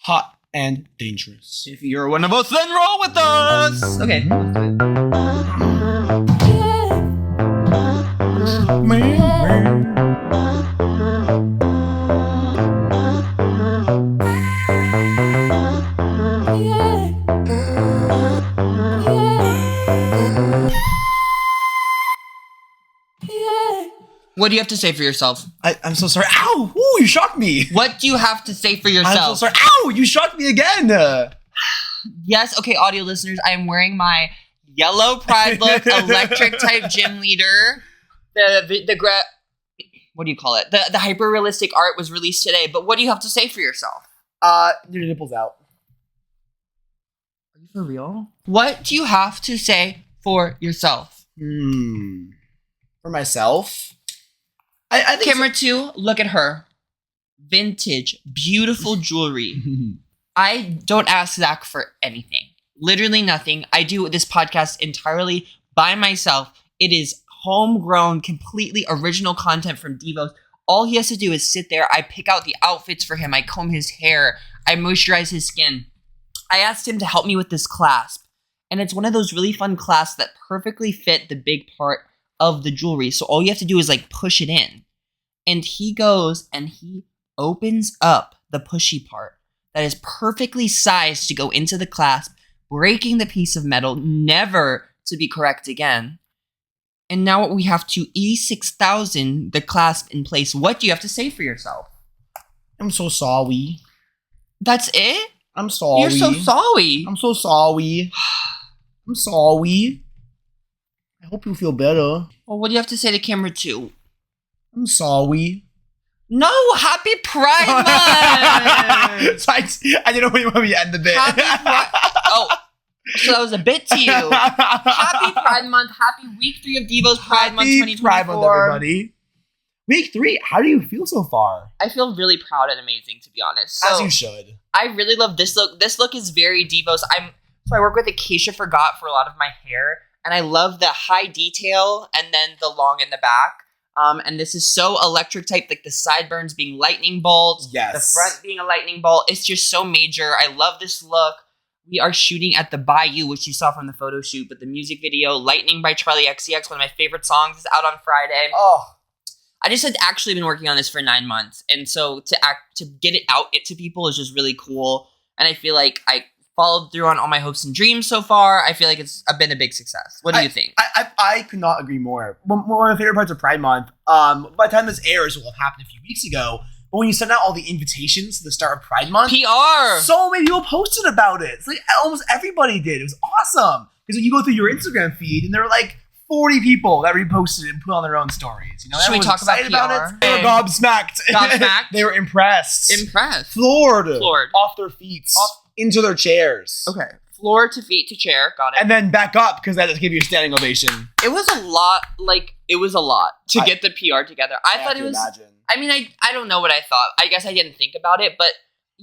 hot and dangerous. If you're one of us, then roll with us. Okay. What do you have to say for yourself? I'm so sorry. Ow! Ooh, you shocked me. What do you have to say for yourself? I'm so sorry. Ow! You shocked me again. Yes. Okay, audio listeners, I am wearing my yellow Pride look, electric type gym leader. What do you call it? The hyper realistic art was released today. But what do you have to say for yourself? Your nipples out. Are you for real? What do you have to say for yourself? For myself? I think Camera 2, look at her. Vintage, beautiful jewelry. I don't ask Zach for anything. Literally nothing. I do this podcast entirely by myself. It is homegrown, completely original content from DIVOS. All he has to do is sit there. I pick out the outfits for him. I comb his hair. I moisturize his skin. I asked him to help me with this clasp. And it's one of those really fun clasps that perfectly fit the big part of the jewelry. So all you have to do is like push it in. And he goes and he opens up the pushy part that is perfectly sized to go into the clasp, breaking the piece of metal, never to be correct again. And now we have to E6000 the clasp in place. What do you have to say for yourself? I'm so sorry. That's it? I'm sorry. You're so sorry. I'm so sorry. I'm sorry. I hope you feel better. Well, what do you have to say to camera 2? I'm sorry. No, happy Pride Month! So I didn't know when you want me to end the bit. Happy Pride. Oh, so that was a bit to you. Happy Pride Month. Happy week 3 of DIVOS Pride Month 2024. Pride Month, everybody. Week 3, how do you feel so far? I feel really proud and amazing, to be honest. So, as you should. I really love this look. This look is very DIVOS. So I work with Acacia Forgot for a lot of my hair, and I love the high detail and then the long in the back. And this is so electric type, like the sideburns being lightning bolts, yes. The front being a lightning bolt. It's just so major. I love this look. We are shooting at the Bayou, which you saw from the photo shoot, but the music video, Lightning by Charlie XCX, one of my favorite songs, is out on Friday. Oh, I just had actually been working on this for 9 months, and so to get it out to people is just really cool. And I feel like I followed through on all my hopes and dreams so far. I feel like it's been a big success. What do you think? I could not agree more. One of my favorite parts of Pride Month, by the time this airs, it will have happened a few weeks ago, but when you send out all the invitations to the start of Pride Month, PR! So many people posted about it. It's like almost everybody did. It was awesome. Because when you go through your Instagram feed, and there were like 40 people that reposted and put on their own stories. You know, should we talk about PR? They were gobsmacked. Gobsmacked? They were impressed. Floored. Off their feet. Into their chairs. Okay. Floor to feet to chair. Got it. And then back up because that just gave you a standing ovation. It was a lot. To get the PR together. I thought it was. Imagine. I mean, I don't know what I thought. I guess I didn't think about it, but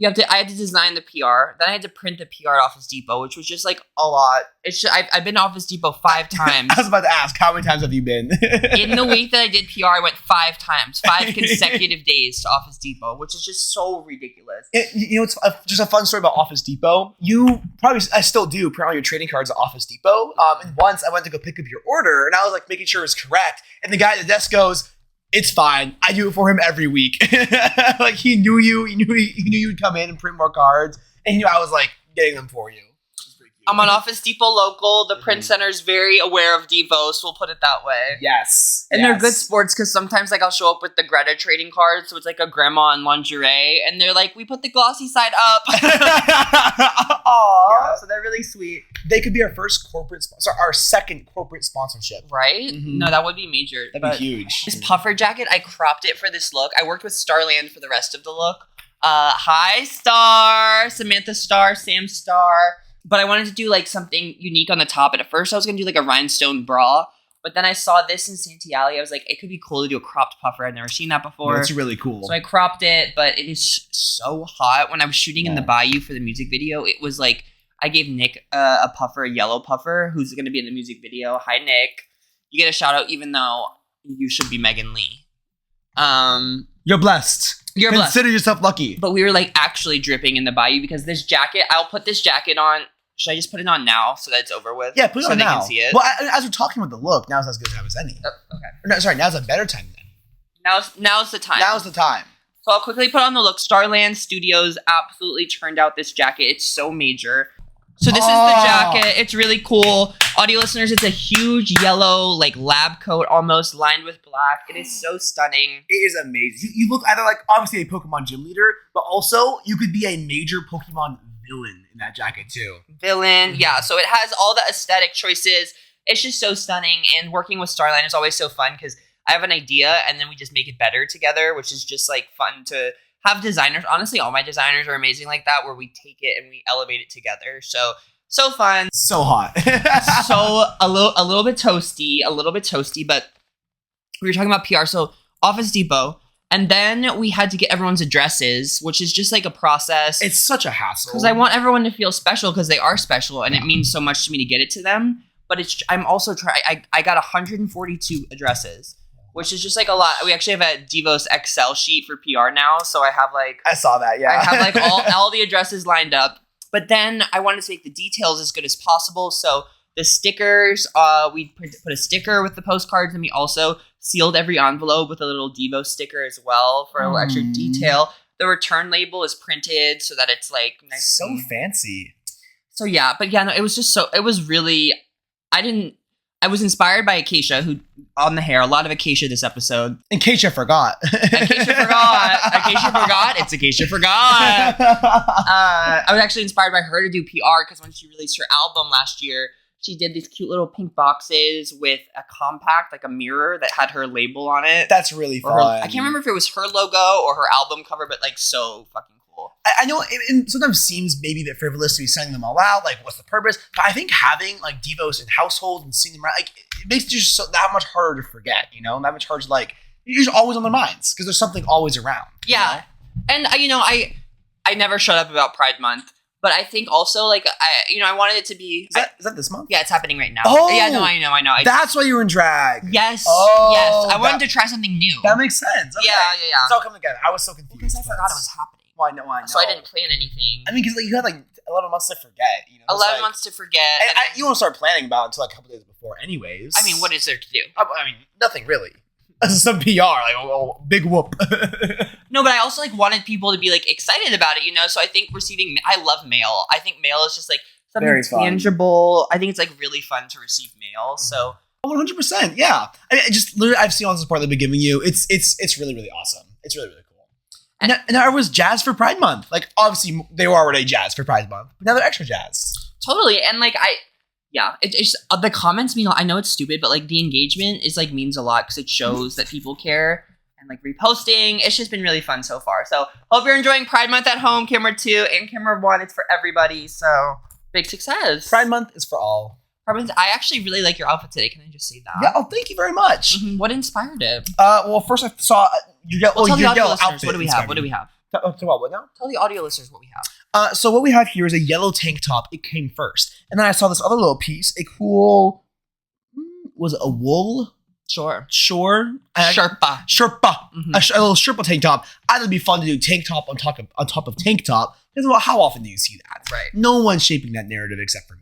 I had to design the PR. Then I had to print the PR at Office Depot, which was just like a lot. I've been to Office Depot 5 times. I was about to ask, how many times have you been? In the week that I did PR, I went 5 times, 5 consecutive days to Office Depot, which is just so ridiculous. It's just a fun story about Office Depot. I still do print all your trading cards at Office Depot. And once I went to go pick up your order, and I was like making sure it was correct, and the guy at the desk goes, "It's fine. I do it for him every week." Like he knew you. He knew you'd come in and print more cards, and he knew I was like getting them for you. I'm on Office Depot local. The print center is very aware of DIVOS. We'll put it that way. Yes, and they're good sports because sometimes like I'll show up with the Greta trading card, so it's like a grandma in lingerie, and they're like, "We put the glossy side up." Aww, yeah, so they're really sweet. They could be our first corporate sponsor, our second corporate sponsorship, right? Mm-hmm. No, that would be major. That'd be huge. This puffer jacket, I cropped it for this look. I worked with Starland for the rest of the look. Hi, Star, Samantha Star, Sam Star. But I wanted to do like something unique on the top. And at first I was going to do like a rhinestone bra. But then I saw this in Santiago. I was like, it could be cool to do a cropped puffer. I've never seen that before. That's really cool. So I cropped it, but it is so hot. When I was shooting in the Bayou for the music video, it was like, I gave Nick a yellow puffer, who's going to be in the music video. Hi, Nick. You get a shout out even though you should be Megan Lee. You're blessed. You're blessed. Consider yourself lucky. But we were like actually dripping in the bayou because this jacket, I'll put this jacket on. Should I just put it on now so that it's over with? Yeah, put it on now. So they can see it. Well, as we're talking about the look, now's as good a time as any. Oh, okay. No, sorry, now's a better time then. Now's the time. Now's the time. So I'll quickly put on the look. Starland Studios absolutely turned out this jacket. It's so major. So this is the jacket. It's really cool. Audio listeners, it's a huge yellow, like lab coat almost, lined with black. It is so stunning. It is amazing. You look either like, obviously, a Pokemon gym leader, but also you could be a major Pokemon villain in that jacket too. Villain, yeah. So it has all the aesthetic choices. It's just so stunning. And working with Starland is always so fun because I have an idea and then we just make it better together, which is just like fun to have designers. Honestly, all my designers are amazing like that, where we take it and we elevate it together. So fun. So hot. So a little bit toasty, but we were talking about PR. So Office Depot. And then we had to get everyone's addresses, which is just like a process. It's such a hassle. Because I want everyone to feel special because they are special and it means so much to me to get it to them. But I'm also trying, I got 142 addresses, which is just like a lot. We actually have a DIVOS Excel sheet for PR now. So I have like, I saw that, yeah. I have like all the addresses lined up. But then I wanted to make the details as good as possible. So the stickers, we put a sticker with the postcards, and we also sealed every envelope with a little Devo sticker as well for a little extra detail. The return label is printed so that it's like nice. So fancy. So yeah, but yeah, no, it was just so, it was really, I was inspired by Acacia, who on the hair, a lot of Acacia this episode. In case you forgot. Acacia forgot. It's Acacia forgot. I was actually inspired by her to do PR because when she released her album last year, she did these cute little pink boxes with a compact, like a mirror that had her label on it. That's really fun. I can't remember if it was her logo or her album cover, but like so fucking cool. I know it sometimes seems maybe a bit frivolous to be sending them all out. Like, what's the purpose? But I think having like Devos in households and seeing them around, like, it makes it just that much harder to forget. You know, that much harder to like. You're just always on their minds because there's something always around. Yeah, you know? And I never shut up about Pride Month. But I think also, like, I wanted it to be... Is that this month? Yeah, it's happening right now. Oh! Yeah, no, I know. That's why you were in drag. Yes. Oh, yes. I wanted to try something new. That makes sense. Okay. Yeah. It's all coming together. I was so confused. Because I forgot it was happening. Well, I know. So I didn't plan anything. I mean, because like, you had like 11 months to forget. You know, 11 months to forget. And you won't start planning about it until like a couple days before anyways. I mean, what is there to do? I mean, nothing really. Some PR, like, big whoop. No, but I also like wanted people to be like excited about it, you know? So I think I love mail. I think mail is just like something very tangible. I think it's like really fun to receive mail. So 100%, yeah. I mean, just literally, I've seen all the support they've been giving you. It's really, really awesome. It's really, really cool. And now it was jazz for Pride Month. Like, obviously, they were already jazz for Pride Month, but now they're extra jazzed. Totally. And like, it's the comments mean, I know it's stupid, but like the engagement is like means a lot because it shows that people care and like reposting. It's just been really fun so far. So hope you're enjoying Pride Month at home, camera 2 and camera 1. It's for everybody. So big success. Pride Month is for all. Pride Month, I actually really like your outfit today. Can I just say that? Yeah. Oh, thank you very much. Mm-hmm. What inspired it? Well, first I saw your yellow outfit. What do we have? What now? Tell the audio listeners what we have. So what we have here is a yellow tank top. It came first. And then I saw this other little piece, a cool, was it a wool? Sure. Sherpa. Mm-hmm. A little Sherpa tank top. I thought it'd be fun to do tank top on top of tank top. Because, well, how often do you see that? Right. No one's shaping that narrative except for me.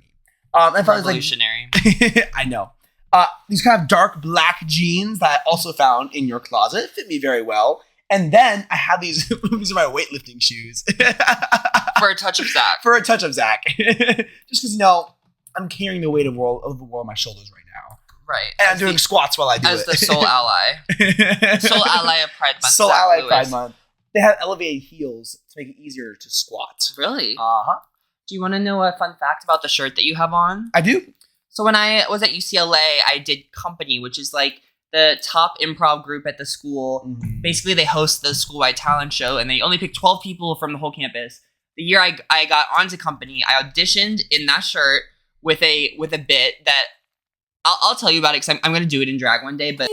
I thought Revolutionary. It was like, I know. These kind of dark black jeans that I also found in your closet fit me very well. And then I have these are my weightlifting shoes. For a touch of Zach. Just because, I'm carrying the weight of the world on my shoulders right now. Right. And I'm doing squats while I do it. As the sole ally. Sole ally of Pride Month. Sole ally of Pride Month. They have elevated heels to make it easier to squat. Really? Uh-huh. Do you want to know a fun fact about the shirt that you have on? I do. So when I was at UCLA, I did Company, which is like the top improv group at the school. Mm-hmm. Basically, they host the school-wide talent show, and they only pick 12 people from the whole campus. The year I got onto Company, I auditioned in that shirt with a bit that I'll tell you about it because I'm going to do it in drag one day. But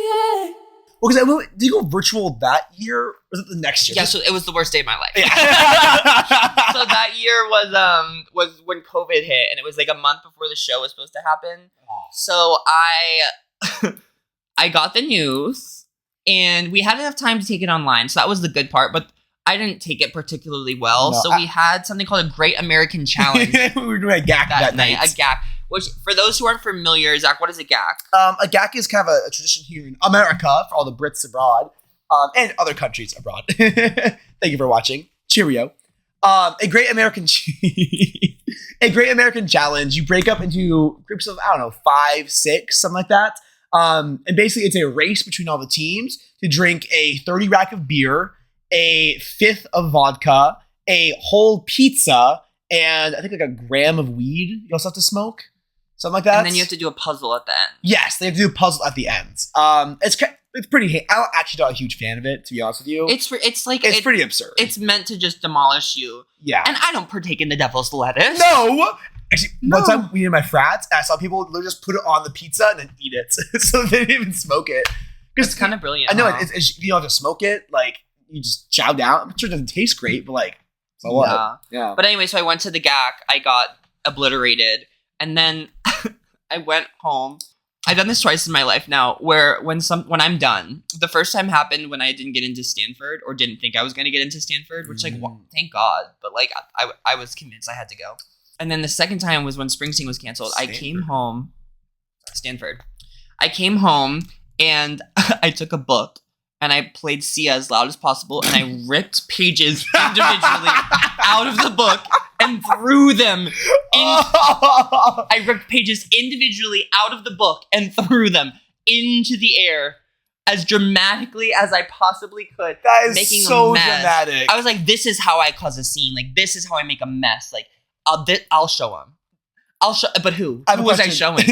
Well, because did you go virtual that year? Or was it the next year? Yeah, so it was the worst day of my life. Yeah. So that year was when COVID hit, and it was like a month before the show was supposed to happen. So I got the news, and we had enough time to take it online. So that was the good part. But I didn't take it particularly well. No, so we had something called a Great American Challenge. We were doing a GAC that night. A GAC. Which, for those who aren't familiar, Zach, what is a GAC? A GAC is kind of a tradition here in America for all the Brits abroad and other countries abroad. Thank you for watching. Cheerio. A Great American Challenge. You break up into groups of, 5, 6, something like that. And basically, it's a race between all the teams to drink a 30 rack of beer, a fifth of vodka, a whole pizza, and I think like a gram of weed. You also have to smoke, something like that. And then you have to do a puzzle at the end. Yes, they have to do a puzzle at the end. It's pretty. I'm actually not a huge fan of it, to be honest with you. It's pretty absurd. It's meant to just demolish you. Yeah, and I don't partake in the devil's lettuce. No. Actually, one time we did my frats, and I saw people literally just put it on the pizza and then eat it, so they didn't even smoke it. It's kind of brilliant. I know you don't have to smoke it. Like you just chow down. I'm sure it doesn't taste great, but like so what? Yeah. But anyway, so I went to the GAC. I got obliterated, and then I went home. I've done this twice in my life now, where when I'm done, the first time happened when I didn't get into Stanford or didn't think I was going to get into Stanford, which thank God. But like I was convinced I had to go. And then the second time was when Springsteen was canceled. Stanford. I came home. Stanford. I came home and I took a book and I played Sia as loud as possible and I ripped pages individually out of the book and threw them I ripped pages individually out of the book and threw them into the air as dramatically as I possibly could. That is making so a mess. dramatic. I was like, this is how I cause a scene. Like, this is how I make a mess. Like, I'll show him. But who? Who was I showing?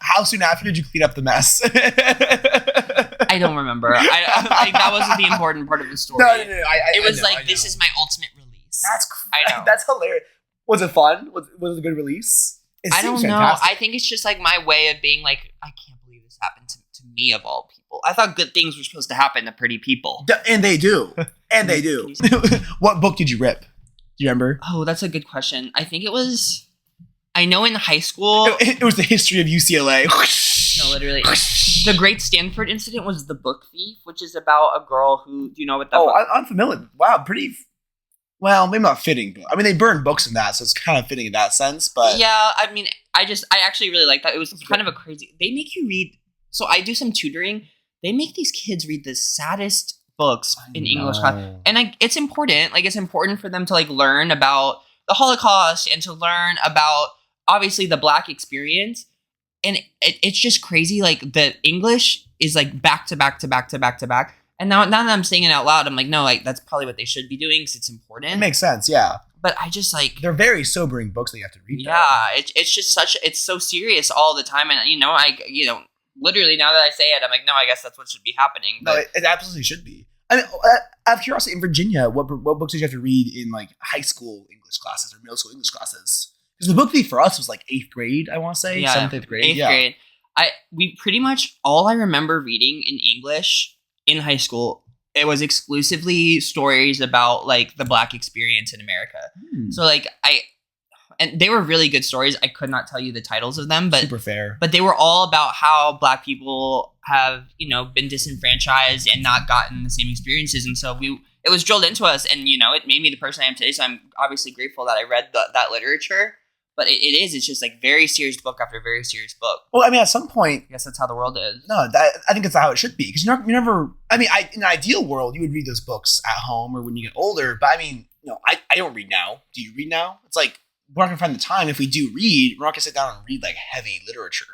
How soon after did you clean up the mess? I don't remember. That wasn't the important part of the story. No. It was this is my ultimate release. I know. That's hilarious. Was it fun? Was it a good release? I don't know. Fantastic. I think it's just like my way of being like, I can't believe this happened to me of all people. I thought good things were supposed to happen to pretty people. And they do. And they do. What book did you rip? Do you remember? Oh, that's a good question. I think it was... I know in high school... It was the history of UCLA. No, literally. The Great Stanford Incident was The Book Thief, which is about a girl who... Do you know what that... I'm familiar. Wow, pretty... Well, maybe not fitting, but I mean, they burned books in that, so it's kind of fitting in that sense, but... Yeah, I mean, I actually really like that. It was kind of a crazy... They make you read... So I do some tutoring. They make these kids read the saddest books in English class. And it's important. Like, it's important for them to, like, learn about the Holocaust and to learn about, obviously, the Black experience. And it's just crazy. Like, the English is, like, back to back to back to back to back. And now that I'm saying it out loud, I'm like, no, like, that's probably what they should be doing because it's important. It makes sense, yeah. But I just, like... They're very sobering books that you have to read. Yeah, it's just it's so serious all the time. And, literally, now that I say it, I'm like, no, I guess that's what should be happening. But no, it absolutely should be. I mean, out of curiosity, in Virginia, what books did you have to read in, like, high school English classes or middle school English classes? Because the book thief for us was, like, 8th grade, I want to say. 7th, 8th grade. 8th grade. We pretty much, all I remember reading in English in high school, it was exclusively stories about, like, the Black experience in America. So, like, and they were really good stories. I could not tell you the titles of them, but super fair. But they were all about how Black people have, been disenfranchised and not gotten the same experiences. And so it was drilled into us, and it made me the person I am today. So I'm obviously grateful that I read that literature. But it's just like very serious book after very serious book. Well, I mean, at some point, I guess that's how the world is. No, I think that's how it should be. Because you're never. I mean, in an ideal world, you would read those books at home or when you get older. But I mean, I don't read now. Do you read now? It's like we're not gonna find the time. If we do read, we're not gonna sit down and read like heavy literature.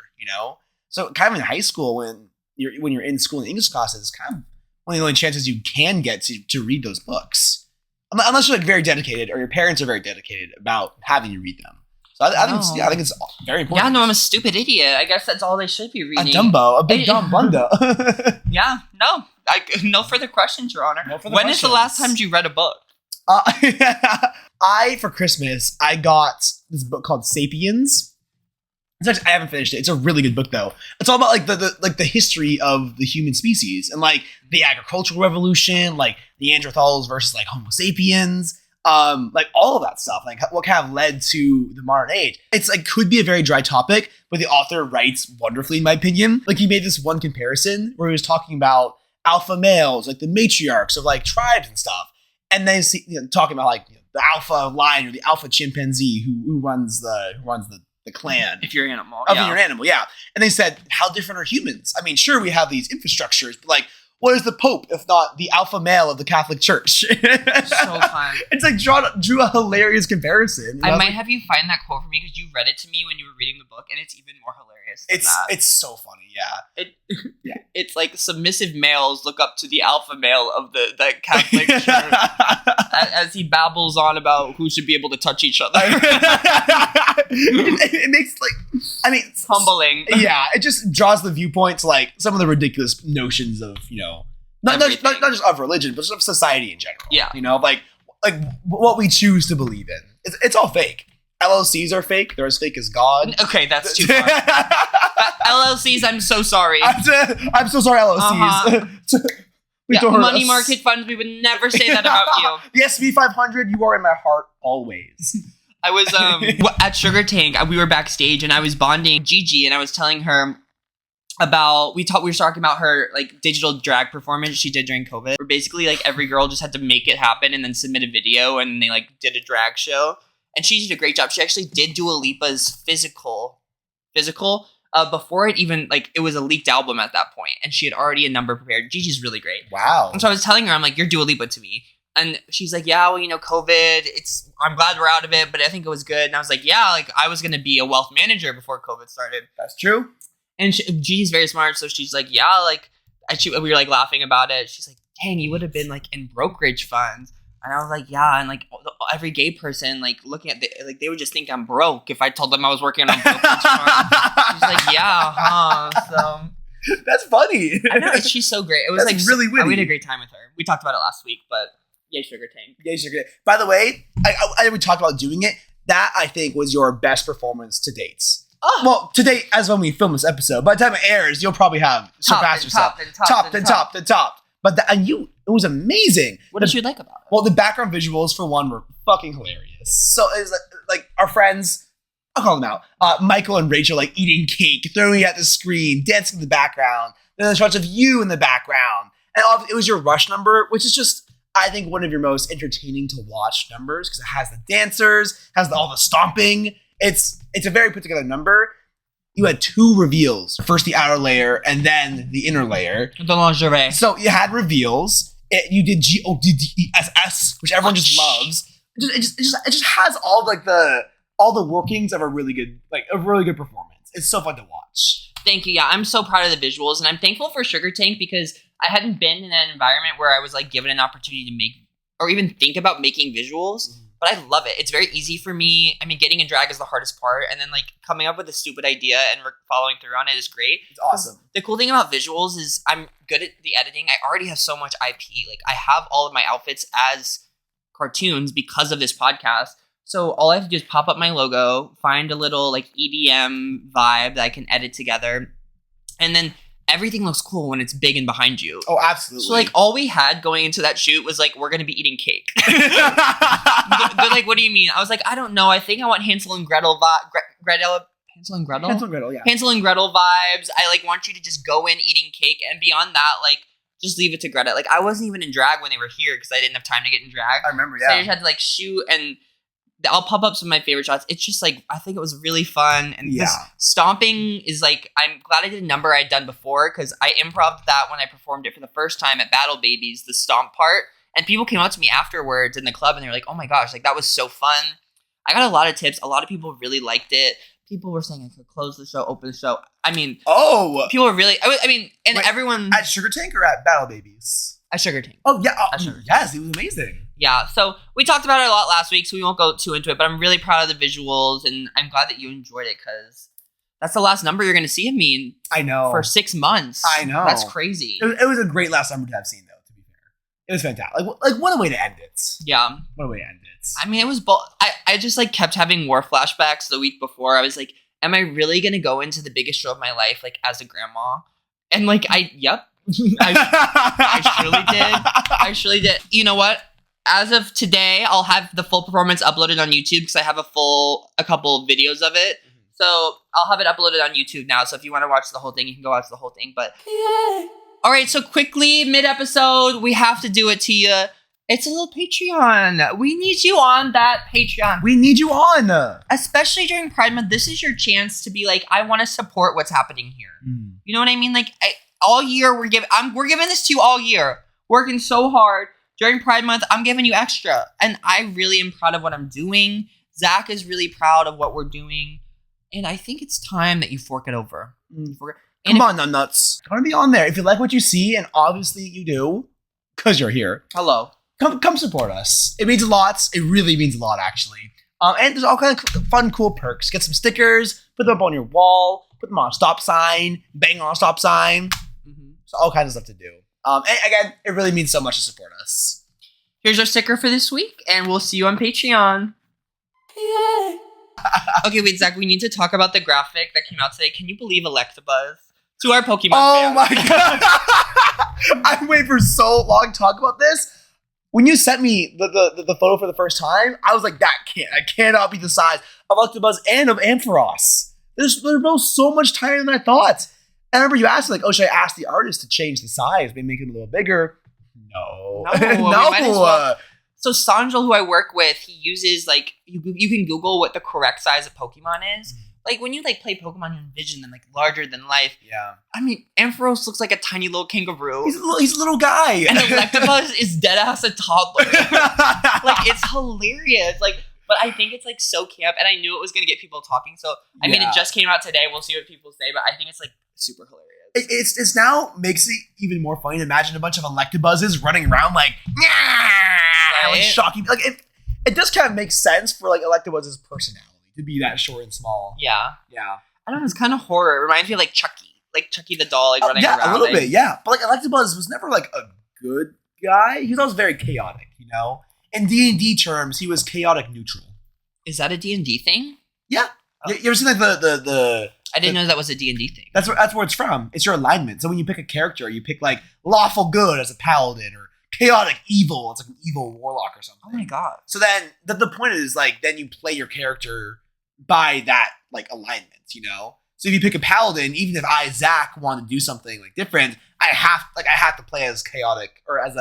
So kind of in high school when you're in school in English classes, it's kind of one of the only chances you can get to read those books, unless you're like very dedicated or your parents are very dedicated about having you read them. So I think it's very important. Yeah, no, I'm a stupid idiot. I guess that's all they should be reading. A big dumb blunder. Yeah, no. No further questions, Your Honor. When is the last time you read a book? For Christmas, I got this book called Sapiens. I haven't finished it. It's a really good book, though. It's all about like the history of the human species and like the agricultural revolution, like Neanderthals versus like Homo sapiens. Like all of that stuff, like what kind of led to the modern age. It's like could be a very dry topic, but the author writes wonderfully, in my opinion. Like he made this one comparison where he was talking about alpha males, like the matriarchs of like tribes and stuff. and then talking about like the alpha lion or the alpha chimpanzee who runs the clan. If you're an animal. If you're an animal, yeah. And they said, how different are humans? I mean, sure, we have these infrastructures, but like, what is the Pope if not the alpha male of the Catholic Church? So fun. It's like drew a hilarious comparison. I might have you find that quote for me because you read it to me when you were reading the book, and it's even more hilarious. It's so funny, yeah. It's like submissive males look up to the alpha male of the Catholic Church as he babbles on about who should be able to touch each other. It makes it's humbling. Yeah, it just draws the viewpoint to like some of the ridiculous notions of not just of religion, but just of society in general. Yeah, like what we choose to believe in. It's all fake. LLCs are fake. They're as fake as God. Okay, that's too far. LLCs, I'm so sorry. I'm so sorry, LLCs. Money market funds, we would never say that about you. The S&P 500, you are in my heart always. I was at Sugar Tank. We were backstage, and I was bonding Gigi, and I was telling her about we were talking about her like digital drag performance she did during COVID. Where basically like every girl just had to make it happen and then submit a video, and they like did a drag show. And she did a great job. She actually did Dua Lipa's physical before it even like it was a leaked album at that point, and she had already a number prepared. Gigi's really great. Wow. And so I was telling her, I'm like, you're Dua Lipa to me. And she's like, yeah, well, COVID, I'm glad we're out of it, but I think it was good. And I was like, yeah, like I was going to be a wealth manager before COVID started. That's true. And Gigi's very smart. So she's like, yeah, like, we were like laughing about it. She's like, dang, you would have been like in brokerage funds. And I was like, yeah. And like every gay person, like looking at they would just think I'm broke if I told them I was working on brokerage funds. She's like, yeah, huh? So that's funny. I know, she's so great. It was that's like really witty. We had a great time with her. We talked about it last week, but yay, Sugar Tank. Yay, Sugar Tank. By the way, we talked about doing it. That I think was your best performance to date. Oh. Well, to date, as when we film this episode. By the time it airs, you'll probably have surpassed yourself. Topped. But it was amazing. What did you like about it? Well, the background visuals for one were fucking hilarious. So it's like our friends, I'll call them out. Michael and Rachel like eating cake, throwing it at the screen, dancing in the background. Then there's shots of you in the background, and it was your Rush number, which is just I think one of your most entertaining to watch numbers because it has the dancers, has all the stomping. It's a very put together number. You had 2 reveals. First the outer layer and then the inner layer. The lingerie. So you had reveals. You did GODDESS, which everyone just loves. It just has all the workings of a really good performance. It's so fun to watch. Thank you. Yeah, I'm so proud of the visuals, and I'm thankful for Sugar Tank because I hadn't been in an environment where I was like given an opportunity to make or even think about making visuals. But I love it. It's very easy for me. I mean, getting in drag is the hardest part. And then like coming up with a stupid idea and following through on it is great. It's awesome. The cool thing about visuals is I'm good at the editing. I already have so much IP. Like I have all of my outfits as cartoons because of this podcast. So all I have to do is pop up my logo, find a little like EDM vibe that I can edit together. And then everything looks cool when it's big and behind you. Oh, absolutely. So like all we had going into that shoot was like, we're going to be eating cake. They're like, what do you mean? I was like, I don't know. I think I want Hansel and Gretel Hansel and Gretel? Hansel and Gretel, yeah. Hansel and Gretel vibes. I like want you to just go in eating cake, and beyond that, like just leave it to Greta. Like I wasn't even in drag when they were here because I didn't have time to get in drag. I remember, yeah. So I just had to like shoot, and I'll pop up some of my favorite shots. It's just like I think it was really fun, and this stomping is like I'm glad I did a number I'd done before because I improv'd that when I performed it for the first time at Battle Babies, the stomp part, and people came up to me afterwards in the club and they were like, "Oh my gosh, like that was so fun." I got a lot of tips. A lot of people really liked it. People were saying I could close the show, open the show. I mean, people were really. I mean, and wait, everyone at Sugar Tank or at Battle Babies. At Sugar Tank. Oh yeah, yes, it was amazing. Yeah, so we talked about it a lot last week, so we won't go too into it, but I'm really proud of the visuals, and I'm glad that you enjoyed it, because that's the last number you're going to see of me for 6 months. I know. That's crazy. It was a great last number to have seen, though, to be fair. It was fantastic. Like what a way to end it. Yeah. What a way to end it. I mean, it was I just, like, kept having war flashbacks the week before. I was like, am I really going to go into the biggest show of my life, like, as a grandma? And, like, yep. I surely did. I surely did. You know what? As of today, I'll have the full performance uploaded on YouTube because I have a couple videos of it. Mm-hmm. So I'll have it uploaded on YouTube now. So if you want to watch the whole thing, you can go watch the whole thing. But all right, so quickly, mid-episode, we have to do it to you. It's a little Patreon. We need you on that Patreon. We need you on. Especially during Pride Month. This is your chance to be like, I want to support what's happening here. You know what I mean? Like all year we're giving this to you all year. Working so hard during Pride Month. I'm giving you extra, and I really am proud of what I'm doing. Zach is really proud of what we're doing, and I think it's time that you fork it over. Come on, nuts. I want to be on there. If you like what you see, and obviously you do, because you're here. Hello. Come support us. It means a lot. It really means a lot, actually. And there's all kinds of fun, cool perks. Get some stickers, put them up on your wall, put them on a stop sign, bang on a stop sign. So all kinds of stuff to do. And again, it really means so much to support us. Here's our sticker for this week, and we'll see you on Patreon. Yeah. Okay, wait, Zach, we need to talk about the graphic that came out today. Can you believe Electabuzz? To our Pokemon fans. My God. I've waited for so long to talk about this. When you sent me the photo for the first time, I was like, I cannot be the size of Electabuzz and of Ampharos. They're both so much tinier than I thought. And I remember you asked, like, oh, should I ask the artist to change the size, maybe make it a little bigger? No. No. So Sanjal, who I work with, he uses, like, you can Google what the correct size of Pokemon is. Like, when you, like, play Pokemon, you envision them, like, larger than life. Yeah. I mean, Ampharos looks like a tiny little kangaroo. He's a little guy. And Electabuzz is dead-ass a toddler. Like, it's hilarious. Like, but I think it's, like, so camp, and I knew it was going to get people talking. So, I mean, it just came out today. We'll see what people say, but I think it's, like, super hilarious. It's now makes it even more funny to imagine a bunch of Electabuzzes running around like, like shocking. Like, it does kind of make sense for, like, Electabuzz's personality to be that short and small. Yeah. I don't know, it's kind of horror. It reminds me of, like, Chucky. Like, Chucky the doll, like, running around. Yeah, a little bit, yeah. But, like, Electabuzz was never, like, a good guy. He was always very chaotic, you know? In D&D terms, he was chaotic neutral. Is that a D&D thing? Yeah. Oh. You ever seen, like, the I didn't know that was a D&D thing. That's where it's from. It's your alignment. So when you pick a character, you pick, like, lawful good as a paladin, or chaotic evil. It's like an evil warlock or something. Oh my God. So then the point is, like, then you play your character by that, like, alignment, you know? So if you pick a paladin, even if I, Zach, want to do something, like, different, I have to play as chaotic or as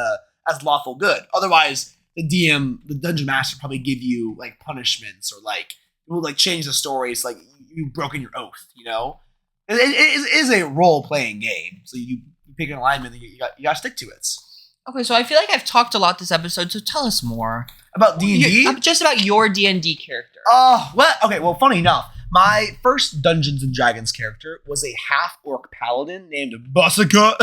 lawful good. Otherwise, the DM, the dungeon master, probably give you, like, punishments, or, like, will, like, change the story. It's like you've broken your oath, you know? It is a role-playing game. So you pick an alignment and you got to stick to it. Okay, so I feel like I've talked a lot this episode, so tell us more. About D&D? Just about your D&D character. Well, funny enough, my first Dungeons & Dragons character was a half-orc paladin named Bussica.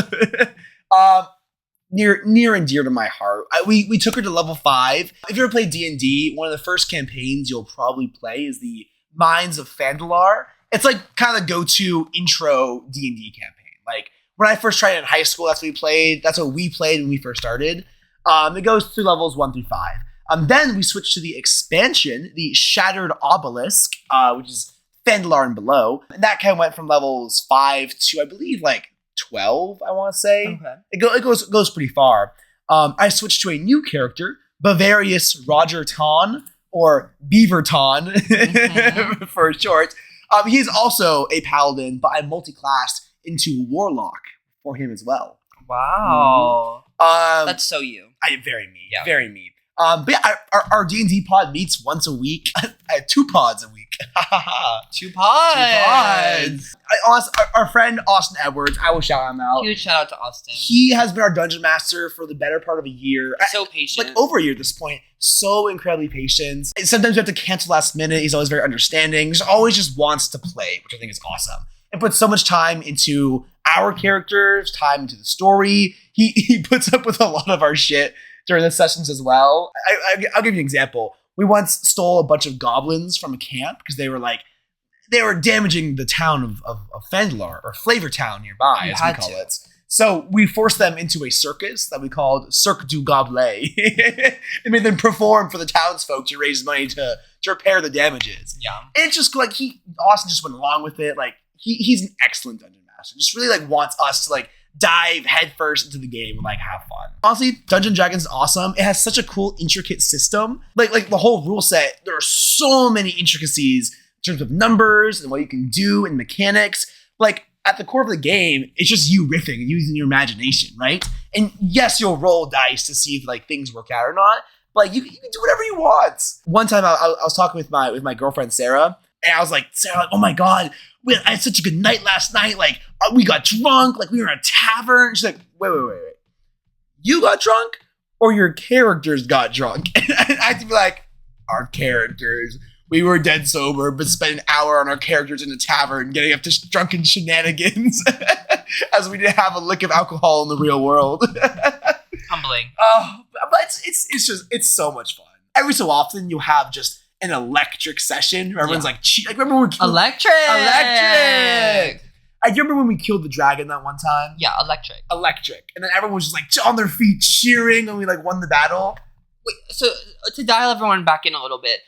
Near and dear to my heart. We took her to level 5. If you ever played D&D, one of the first campaigns you'll probably play is the Mines of Phandalar. It's like kind of the go-to intro D&D campaign. Like, when I first tried it in high school, that's what we played when we first started. It goes through levels 1 through 5. Then we switched to the expansion, the Shattered Obelisk, which is Phandalar and below. And that kind of went from levels 5 to, I believe, like 12, I want to say. Okay. It goes pretty far. I switched to a new character, Bavarius Roger Ton, or Beaver Ton for short. He's also a paladin, but I multi-classed into Warlock for him as well. Wow. That's so you. Very me. Yeah. Very me. But yeah, our D&D pod meets once a week. I have 2 pods a week. 2 pods. Our friend Austin Edwards, I will shout him out. Huge shout out to Austin. He has been our dungeon master for the better part of a year. So patient. Like over a year at this point. So incredibly patient. Sometimes we have to cancel last minute. He's always very understanding. He always just wants to play, which I think is awesome. And puts so much time into our characters, time into the story. He puts up with a lot of our shit during the sessions as well. I'll give you an example. We once stole a bunch of goblins from a camp because they were damaging the town of Phandalar, or Flavor Town nearby, as we call it. So we forced them into a circus that we called Cirque du Gobelet. And made them perform for the townsfolk to raise money to repair the damages. Yeah. And it's just like Austin just went along with it. Like he's an excellent dungeon master. Just really like wants us to like dive headfirst into the game and like have fun. Honestly, Dungeons & Dragons is awesome. It has such a cool, intricate system. Like the whole rule set, there are so many intricacies in terms of numbers and what you can do and mechanics. Like at the core of the game, it's just you riffing and using your imagination, right? And yes, you'll roll dice to see if like things work out or not. But like, you can do whatever you want. One time I was talking with my girlfriend Sarah, and I was like, Sarah, like, oh my god, I had such a good night last night. Like we got drunk, like we were in a tavern. She's like, wait. You got drunk, or your characters got drunk? And I had to be like, our characters. We were dead sober, but spent an hour on our characters in the tavern getting up to drunken shenanigans as we didn't have a lick of alcohol in the real world. Humbling. Oh, but it's so much fun. Every so often you'll have just an electric session where everyone's like remember when we killed Electric. I remember when we killed the dragon that one time. Yeah, electric. And then everyone was just like on their feet cheering when we like won the battle. Wait, so to dial everyone back in a little bit,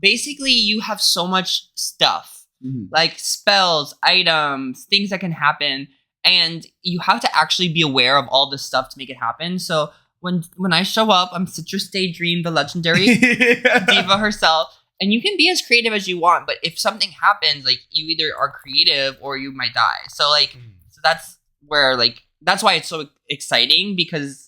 basically you have so much stuff, like spells, items, things that can happen, and you have to actually be aware of all this stuff to make it happen. So when I show up, I'm Citrus Daydream, the legendary diva herself, and you can be as creative as you want, but if something happens, like you either are creative or you might die. So like so that's where like that's why it's so exciting, because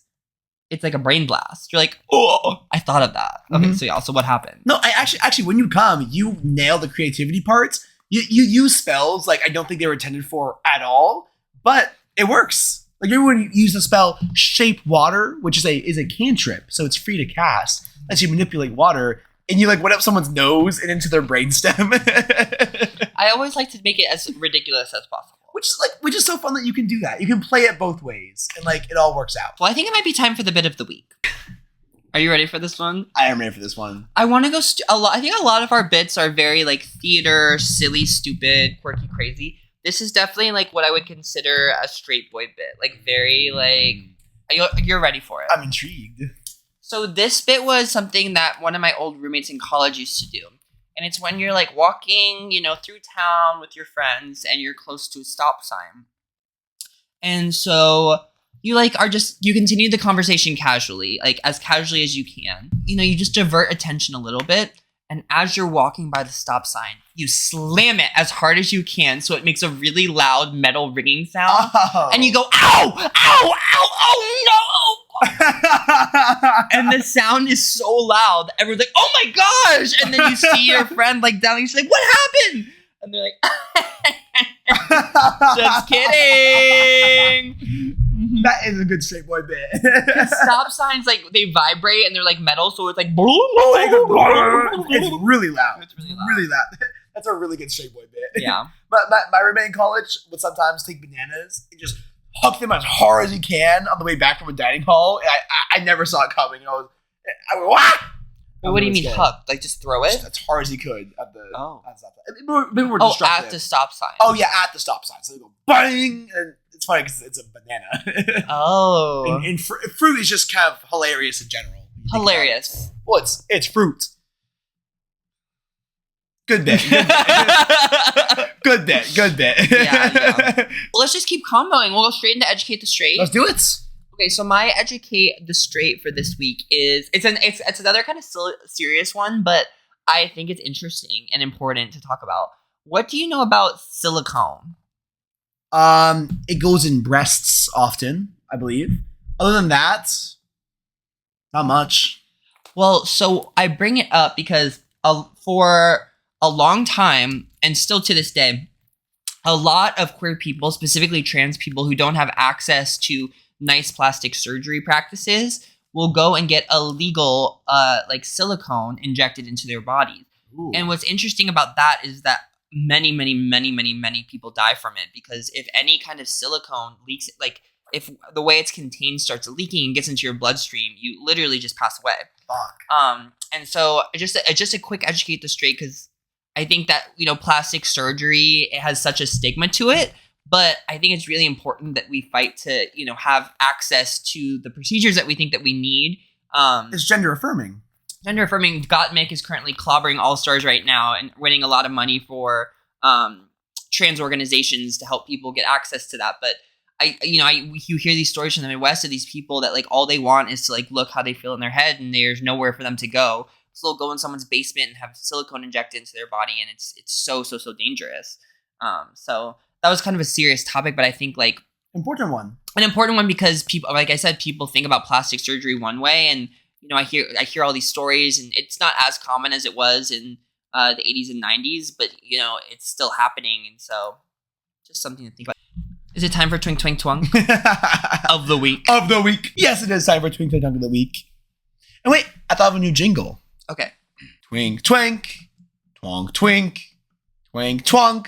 it's like a brain blast. You're like, oh, I thought of that. Okay, so yeah, so what happened? No, I actually, when you come, you nail the creativity parts. You use spells like I don't think they were intended for at all, but it works. Like everyone use the spell Shape Water, which is a cantrip, so it's free to cast. Lets you manipulate water, and you like went up someone's nose and into their brainstem. I always like to make it as ridiculous as possible. Which is so fun that you can do that. You can play it both ways, and like it all works out. Well, I think it might be time for the bit of the week. Are you ready for this one? I am ready for this one. I want to go I think a lot of our bits are very like theater, silly, stupid, quirky, crazy. This is definitely like what I would consider a straight boy bit. Like very like you're ready for it. I'm intrigued. So this bit was something that one of my old roommates in college used to do. And it's when you're like walking, through town with your friends and you're close to a stop sign. And so you you continue the conversation casually, like as casually as you can. You just divert attention a little bit. And as you're walking by the stop sign, you slam it as hard as you can so it makes a really loud metal ringing sound. Oh. And you go, ow, ow, ow, oh no! And the sound is so loud that everyone's like, oh my gosh! And then you see your friend like down and she's like, what happened? And they're like, just kidding. That is a good straight boy bit. Stop signs, like, they vibrate and they're like metal, so it's like, it's really loud. It's really loud. That's a really good straight boy bit. Yeah. But my roommate in college would sometimes take bananas and just huck them as hard as he can on the way back from a dining hall. And I never saw it coming. I went, wah! But what do you mean huck? Like just throw it? Just as hard as he could at the stop sign. Maybe at the stop sign. Oh yeah, at the stop sign. So they go bang, and it's funny because it's a banana. Oh. And fruit is just kind of hilarious in general. Hilarious. Well, it's fruit. Good bit. Good bit. Yeah. Well, let's just keep comboing. We'll go straight into Educate the Straight. Let's do it. Okay, so my Educate the Straight for this week is it's another kind of serious one, but I think it's interesting and important to talk about. What do you know about silicone? It goes in breasts often, I believe. Other than that, not much. Well, so I bring it up because for a long time, and still to this day, a lot of queer people, specifically trans people who don't have access to nice plastic surgery practices, will go and get illegal silicone injected into their bodies. Ooh. And what's interesting about that is that many people die from it, because if any kind of silicone leaks, like if the way it's contained starts leaking and gets into your bloodstream, you literally just pass away. Fuck. And so just a quick Educate the Straight, because I think that, plastic surgery, it has such a stigma to it, but I think it's really important that we fight to, have access to the procedures that we think that we need. It's gender affirming. Gender affirming. Gottmik is currently clobbering All Stars right now and winning a lot of money for trans organizations to help people get access to that. But you hear these stories from the Midwest of these people that like all they want is to like look how they feel in their head, and there's nowhere for them to go. So they'll go in someone's basement and have silicone injected into their body, and it's so dangerous. So that was kind of a serious topic, but I think like Important one. An important one because people, like I said, people think about plastic surgery one way, and I hear all these stories, and it's not as common as it was in the 80s and 90s, but it's still happening, and so just something to think about. Is it time for Twink Twank Twunk of the week? Of the week. Yes, it is time for Twink Twank Twunk of the week. And wait, I thought of a new jingle. Okay. Twink Twank, Twonk Twink, Twank Twunk,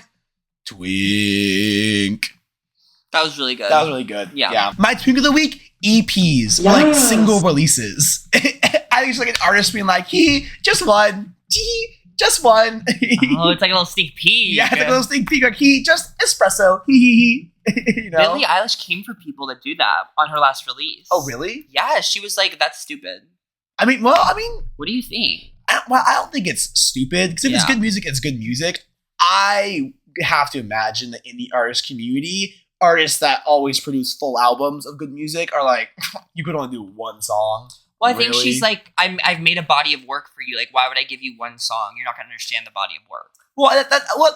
Twink. That was really good. That was really good. Yeah. My Twink of the week, EPs, or like single releases. I think it's like an artist being like, just one. Just one. Oh, it's like a little sneak peek. Yeah, it's like a little sneak peek. Like, just espresso. Billie Eilish came for people that do that on her last release. Oh, really? Yeah, she was like, that's stupid. I mean, what do you think? I don't think it's stupid, because if it's good music, it's good music. I have to imagine that in the artist community, artists that always produce full albums of good music are like, you could only do one song. Well, I think she's like, I've made a body of work for you. Like, why would I give you one song? You're not going to understand the body of work. Well,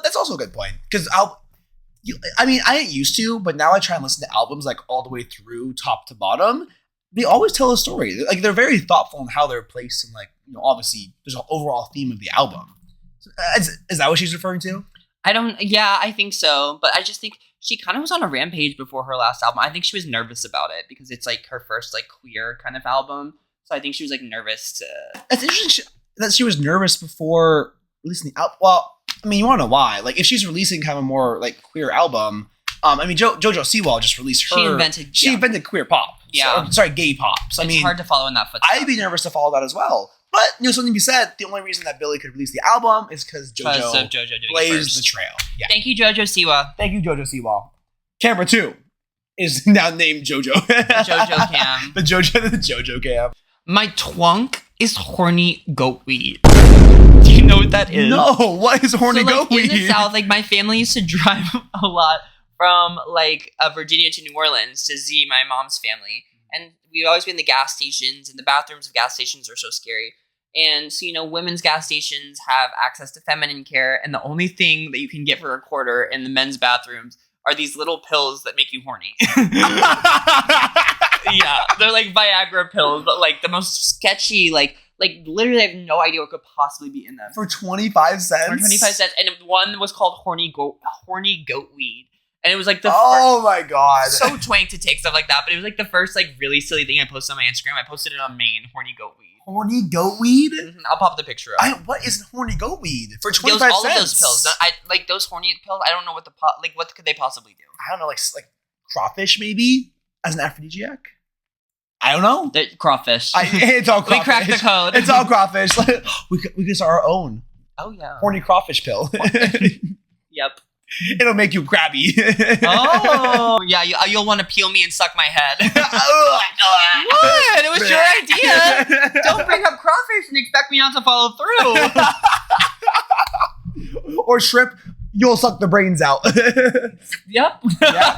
that's also a good point. Because I didn't used to, but now I try and listen to albums like all the way through, top to bottom. They always tell a story. Like, they're very thoughtful in how they're placed, and like, obviously there's an overall theme of the album. So, is that what she's referring to? I think so. But I just think she kind of was on a rampage before her last album. I think she was nervous about it because it's like her first like queer kind of album. So I think she was like nervous to. It's interesting that she was nervous before releasing the album. Well, I mean, you want to know why? Like, if she's releasing kind of a more like queer album, JoJo Siwa just released her. She invented queer pop. Yeah. Gay pop. So it's hard to follow in that footstep. I'd be nervous to follow that as well. But something to be said. The only reason that Billie could release the album is because JoJo blazed the trail. Yeah. Thank you, JoJo Siwa. Thank you, JoJo Siwa. Camera 2 is now named JoJo. JoJo Cam. The JoJo Cam. My twunk is horny goat weed. Do you know what that is? No, what is horny goat weed? In the South, like my family used to drive a lot from like Virginia to New Orleans to see my mom's family, and we'd always be in the gas stations, and the bathrooms of gas stations are so scary. And so women's gas stations have access to feminine care, and the only thing that you can get for a quarter in the men's bathrooms are these little pills that make you horny. Yeah, they're like Viagra pills, but like the most sketchy, like literally I have no idea what could possibly be in them. For 25 cents? For 25 cents. And one was called horny goat weed. And it was like the my god. So twank to take stuff like that, but it was like the first like really silly thing I posted on my Instagram. I posted it on Maine, horny goat weed. Horny goat weed? Mm-hmm. I'll pop the picture up. What is horny goat weed? For 25 cents? All of those pills. Those horny pills, I don't know what could they possibly do? I don't know, like crawfish maybe? As an aphrodisiac? I don't know. Crawfish. It's all crawfish. We cracked the code. It's all crawfish. we could start our own. Oh, yeah. Horny crawfish pill. Yep. It'll make you crabby. Oh, yeah. You'll want to peel me and suck my head. What? It was your idea. Don't bring up crawfish and expect me not to follow through. Or shrimp. You'll suck the brains out. Yep. Yeah.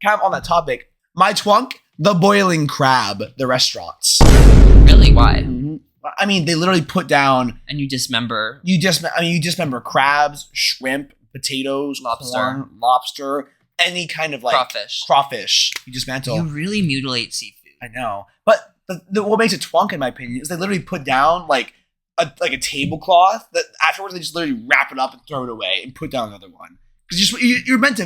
Kind of on that topic. My twunk, the boiling crab, the restaurants. Really? Why? Mm-hmm. I mean, they literally put down. And you dismember. You dismember crabs, shrimp, potatoes, corn, lobster, any kind of like crawfish. You dismantle. You really mutilate seafood. I know, but what makes it twunk, in my opinion, is they literally put down like a tablecloth that afterwards they just literally wrap it up and throw it away and put down another one, because you're meant to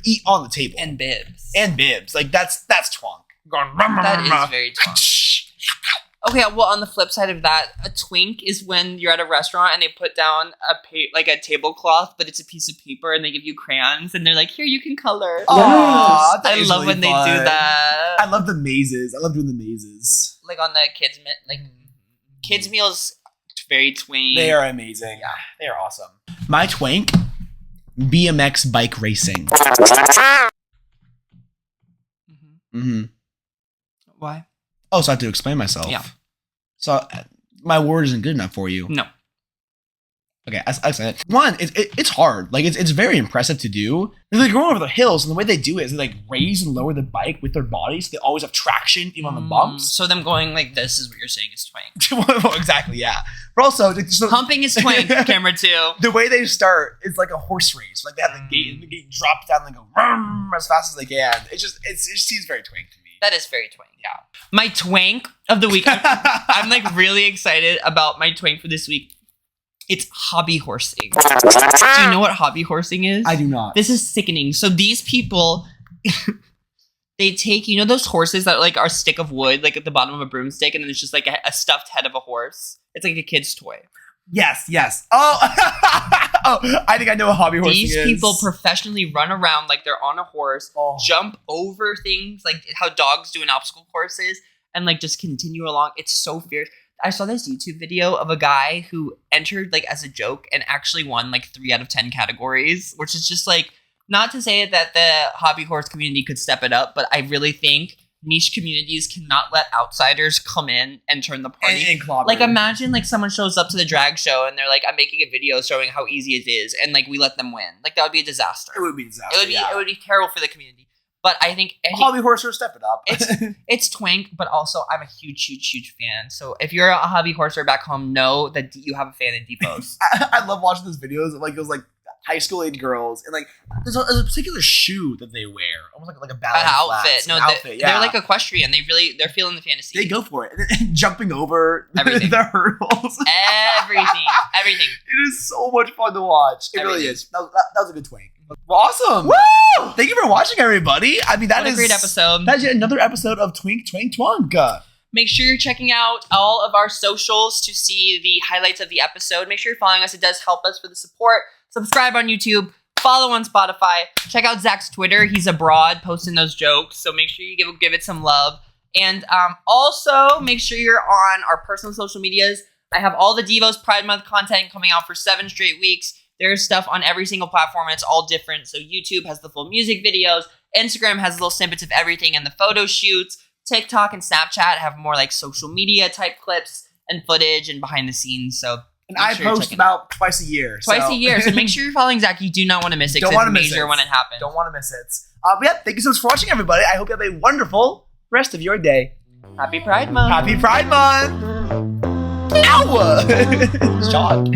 eat on the table and bibs like that's twunk. That is very twunk. Okay, well, on the flip side of that, a twink is when you're at a restaurant and they put down a tablecloth, but it's a piece of paper and they give you crayons and they're like, here, you can color. Aww, I love when they do that. I love the mazes. I love doing the mazes. Like on the kids meals, very twink. They are amazing. Yeah, they are awesome. My twink, BMX bike racing. Mm-hmm. Why? Oh, so I have to explain myself. Yeah. So my word isn't good enough for you. No. Okay, I said it. One, it's hard. Like it's very impressive to do. They're like going over the hills, and the way they do it is they like raise and lower the bike with their bodies. They always have traction even on the bumps. So them going like this is what you're saying is Twank. Well, exactly, yeah. But also, like, so Humping is Twank, camera 2. the way they start is like a horse race. Like they have the gate, and the gate drops down, and they go vroom, as fast as they can. It just seems very Twank to me. That is very Twank, yeah. My Twank of the week. I'm like really excited about my Twank for this week. It's hobby horsing. Do you know what hobby horsing is? I do not. This is sickening. So these people, they take, you know those horses that like are a stick of wood, like at the bottom of a broomstick, and then it's just like a stuffed head of a horse. It's like a kid's toy. Yes. Oh, oh, I think I know what hobby horsing is. These people professionally run around like they're on a horse, jump over things, like how dogs do in obstacle courses, and like just continue along. It's so fierce. I saw this YouTube video of a guy who entered like as a joke and actually won like 3 out of 10 categories, which is just like, not to say that the hobby horse community could step it up, but I really think niche communities cannot let outsiders come in and turn the party. And clobber. Like imagine like someone shows up to the drag show and they're like, I'm making a video showing how easy it is, and like we let them win. Like that would be a disaster. It would be a disaster. It would be terrible for the community. But I think hobby horser, step it up. it's Twank, but also I'm a huge fan. So if you're a hobby horser back home, know that you have a fan in DIVOS. I love watching those videos of like those like high school age girls, and like there's a particular shoe that they wear, almost like a ballet outfit. Outfit. They're like equestrian. They're feeling the fantasy. They go for it, and jumping over everything. the hurdles. Everything. It is so much fun to watch. It really is. That was a good Twank. Awesome. Woo! Thank you for watching, everybody. I mean, that is a great episode. That's yet another episode of Twink Twank Twunk. Make sure you're checking out all of our socials to see the highlights of the episode. Make sure you're following us. It does help us for the support. Subscribe on YouTube. Follow on Spotify. Check out Zach's Twitter. He's abroad posting those jokes, so make sure you give it some love. And also, make sure you're on our personal social medias. I have all the DIVOS Pride Month content coming out for 7 straight weeks. There's stuff on every single platform, and it's all different. So YouTube has the full music videos. Instagram has little snippets of everything and the photo shoots. TikTok and Snapchat have more like social media type clips and footage and behind the scenes. So I post about twice a year. So make sure you're following Zach. You do not want to miss it. Don't want to miss it when it happens. Don't want to miss it. But yeah, thank you so much for watching, everybody. I hope you have a wonderful rest of your day. Happy Pride Month. Happy Pride Month. Ow! Shot.